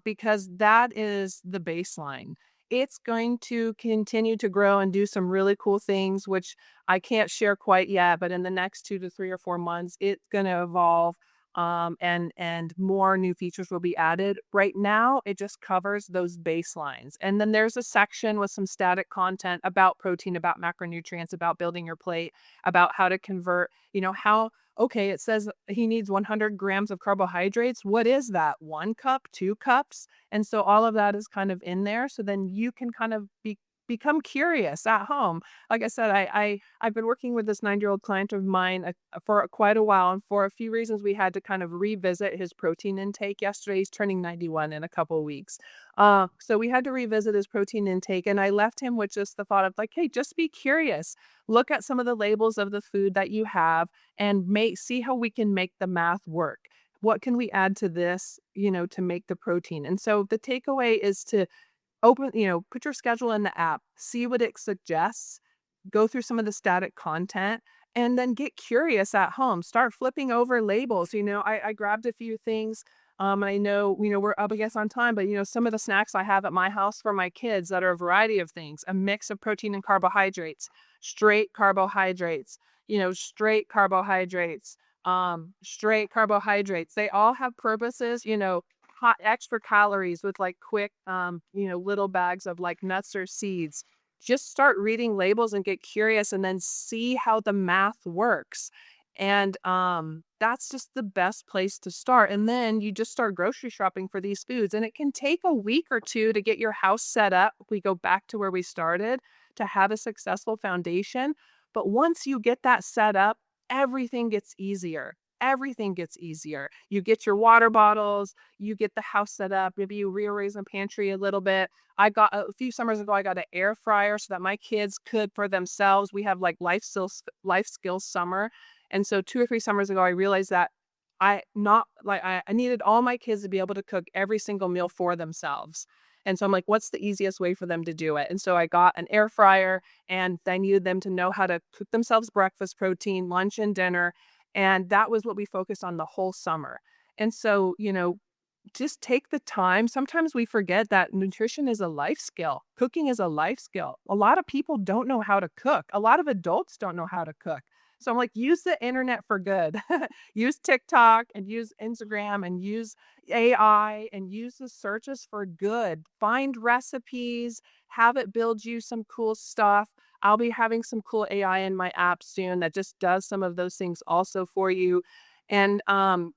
because that is the baseline. It's going to continue to grow and do some really cool things, which I can't share quite yet, but in the next 2 to 3 or 4 months, it's going to evolve and more new features will be added. Right now, it just covers those baselines. And then there's a section with some static content about protein, about macronutrients, about building your plate, about how to convert, how okay, it says he needs 100 grams of carbohydrates. What is that? 1 cup, 2 cups? And so all of that is kind of in there. So then you can kind of become curious at home. Like I said, I've been working with this 9-year-old client of mine for quite a while, and for a few reasons, we had to kind of revisit his protein intake. Yesterday, he's turning 91 in a couple of weeks, so we had to revisit his protein intake, and I left him with just the thought of like, hey, just be curious. Look at some of the labels of the food that you have, and see how we can make the math work. What can we add to this, to make the protein? And so the takeaway is to put your schedule in the app, see what it suggests, go through some of the static content, and then get curious at home. Start flipping over labels. I grabbed a few things. I know, we're up against on time, but some of the snacks I have at my house for my kids that are a variety of things, a mix of protein and carbohydrates, straight carbohydrates, straight carbohydrates, straight carbohydrates. They all have purposes, hot extra calories with like quick, little bags of like nuts or seeds. Just start reading labels and get curious and then see how the math works. And that's just the best place to start. And then you just start grocery shopping for these foods. And it can take a week or two to get your house set up. We go back to where we started to have a successful foundation. But once you get that set up, everything gets easier. Everything gets easier. You get your water bottles, you get the house set up, maybe you rearrange the pantry a little bit. I got a few summers ago, I got an air fryer so that my kids could for themselves. We have like life skills summer. And so 2 or 3 summers ago, I realized that I needed all my kids to be able to cook every single meal for themselves. And so I'm like, what's the easiest way for them to do it? And so I got an air fryer and I needed them to know how to cook themselves breakfast protein, lunch and dinner. And that was what we focused on the whole summer. And so, just take the time. Sometimes we forget that nutrition is a life skill. Cooking is a life skill. A lot of people don't know how to cook. A lot of adults don't know how to cook. So I'm like, use the internet for good. Use TikTok and use Instagram and use AI and use the searches for good. Find recipes, have it build you some cool stuff. I'll be having some cool AI in my app soon that just does some of those things also for you. And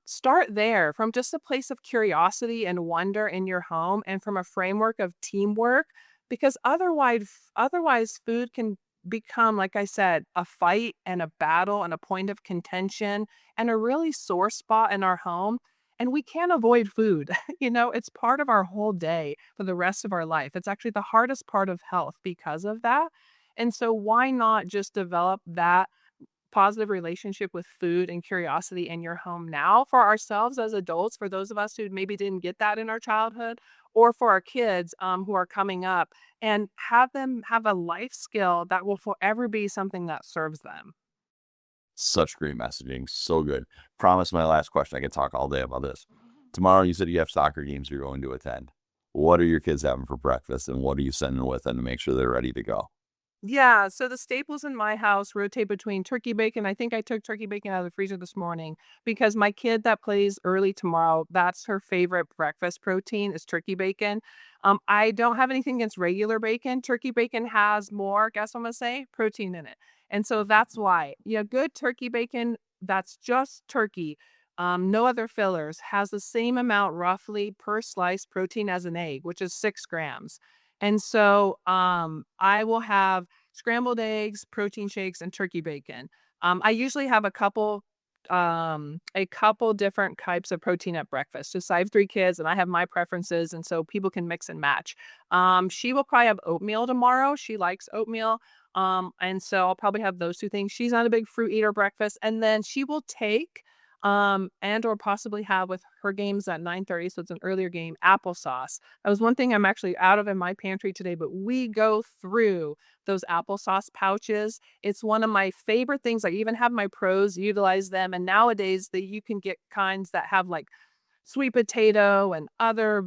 start there from just a place of curiosity and wonder in your home and from a framework of teamwork, because otherwise food can become, like I said, a fight and a battle and a point of contention and a really sore spot in our home. And we can't avoid food. It's part of our whole day for the rest of our life. It's actually the hardest part of health because of that. And so, why not just develop that positive relationship with food and curiosity in your home now for ourselves as adults, for those of us who maybe didn't get that in our childhood, or for our kids who are coming up, and have them have a life skill that will forever be something that serves them. Such great messaging. So good. Promise my last question. I could talk all day about this. Tomorrow, you said you have soccer games you're going to attend. What are your kids having for breakfast, and what are you sending with them to make sure they're ready to go? Yeah, so the staples in my house rotate between turkey bacon. I think I took turkey bacon out of the freezer this morning because my kid that plays early tomorrow, that's her favorite breakfast protein is turkey bacon. I don't have anything against regular bacon. Turkey bacon has more, guess what I'm gonna say, protein in it. And so that's why. Yeah, good turkey bacon that's just turkey. No other fillers has the same amount roughly per slice protein as an egg, which is 6 grams. And so I will have scrambled eggs, protein shakes, and turkey bacon. I usually have a couple different types of protein at breakfast. Just I have 3 kids and I have my preferences, and so people can mix and match. She will probably have oatmeal tomorrow. She likes oatmeal. And so I'll probably have those 2 things. She's not a big fruit eater breakfast. And then she will take and or possibly have with her games at 9:30, so it's an earlier game, applesauce. That was one thing I'm actually out of in my pantry today, but we go through those applesauce pouches. It's one of my favorite things. I even have my pros utilize them. And nowadays that you can get kinds that have like sweet potato and other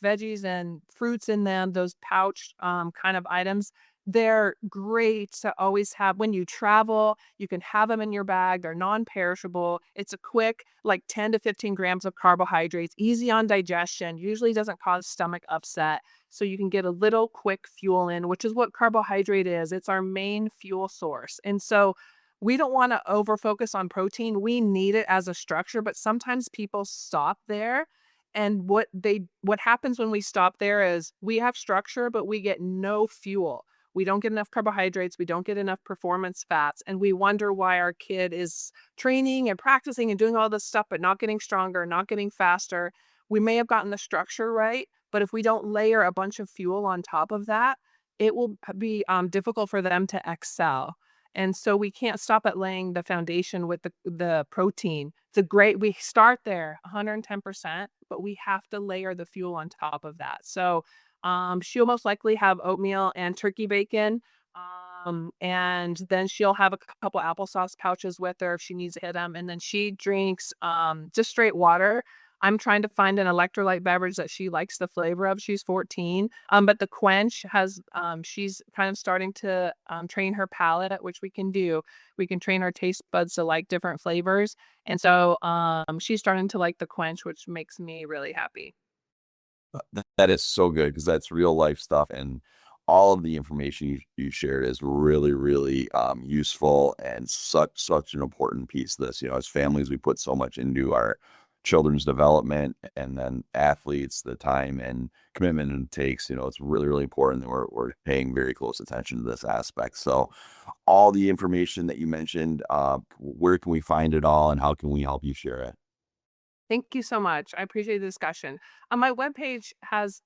veggies and fruits in them, those pouch kind of items. They're great to always have when you travel. You can have them in your bag. They're non-perishable. It's a quick, like 10 to 15 grams of carbohydrates, easy on digestion, usually doesn't cause stomach upset. So you can get a little quick fuel in, which is what carbohydrate is. It's our main fuel source. And so we don't want to over focus on protein. We need it as a structure, but sometimes people stop there. And what happens when we stop there is we have structure, but we get no fuel. We don't get enough carbohydrates, we don't get enough performance fats, and we wonder why our kid is training and practicing and doing all this stuff, but not getting stronger, not getting faster. We may have gotten the structure right, but if we don't layer a bunch of fuel on top of that, it will be difficult for them to excel. And so we can't stop at laying the foundation with the protein. We start there 110%, but we have to layer the fuel on top of that. So she'll most likely have oatmeal and turkey bacon. And then she'll have a couple applesauce pouches with her if she needs to hit them. And then she drinks just straight water. I'm trying to find an electrolyte beverage that she likes the flavor of. She's 14. But the Quench she's kind of starting to train her palate, which we can do. We can train our taste buds to like different flavors. And so she's starting to like the Quench, which makes me really happy. That is so good because that's real life stuff, and all of the information you shared is really, really useful and such an important piece of this. You know, as families, we put so much into our children's development, and then athletes, the time and commitment it takes. You know, it's really, really important that we're paying very close attention to this aspect. So, all the information that you mentioned, where can we find it all, and how can we help you share it? Thank you so much. I appreciate the discussion. My webpage has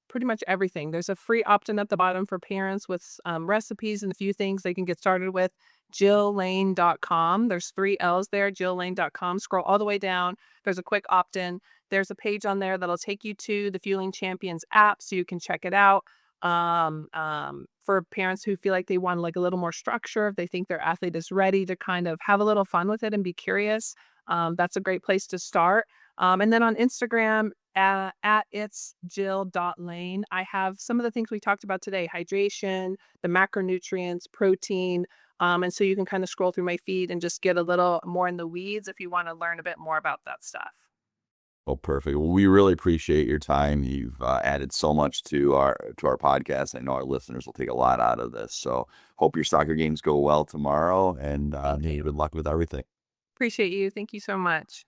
pretty much everything. There's a free opt-in at the bottom for parents with recipes and a few things they can get started with. JillLane.com. There's three L's there, JillLane.com. Scroll all the way down. There's a quick opt-in. There's a page on there that'll take you to the Fueling Champions app so you can check it out. For parents who feel like they want like a little more structure, if they think their athlete is ready to kind of have a little fun with it and be curious, that's a great place to start. And then on Instagram, at it's jill.lane. I have some of the things we talked about today: hydration, the macronutrients, protein. And so you can kind of scroll through my feed and just get a little more in the weeds if you want to learn a bit more about that stuff. Well, perfect. Well, we really appreciate your time. You've added so much to our podcast. I know our listeners will take a lot out of this. So, hope your soccer games go well tomorrow, and Thank hey, you. good luck with everything. Appreciate you. Thank you so much.